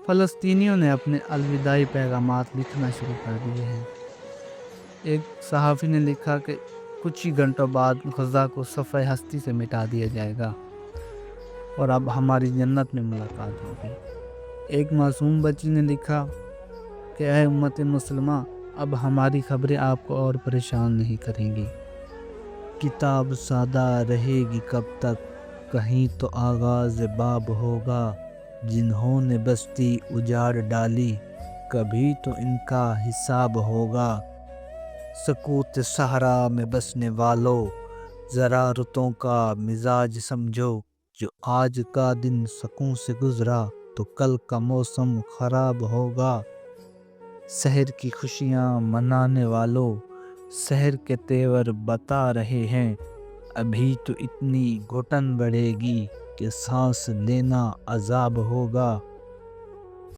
فلسطینیوں نے اپنے الوداعی پیغامات لکھنا شروع کر دیے ہیں۔ ایک صحافی نے لکھا کہ کچھ ہی گھنٹوں بعد غزہ کو صفحہ ہستی سے مٹا دیا جائے گا اور اب ہماری جنت میں ملاقات ہوگی۔ ایک معصوم بچی نے لکھا کہ اے امت مسلمہ، اب ہماری خبریں آپ کو اور پریشان نہیں کریں گی۔ کتاب سادہ رہے گی کب تک، کہیں تو آغاز باب ہوگا۔ جنہوں نے بستی اجاڑ ڈالی، کبھی تو ان کا حساب ہوگا۔ سکوت صحرا میں بسنے والو، ذرا رتوں کا مزاج سمجھو۔ جو آج کا دن سکون سے گزرا، تو کل کا موسم خراب ہوگا۔ سحر کی خوشیاں منانے والو، سحر کے تیور بتا رہے ہیں۔ ابھی تو اتنی گھٹن بڑھے گی کہ سانس لینا عذاب ہوگا۔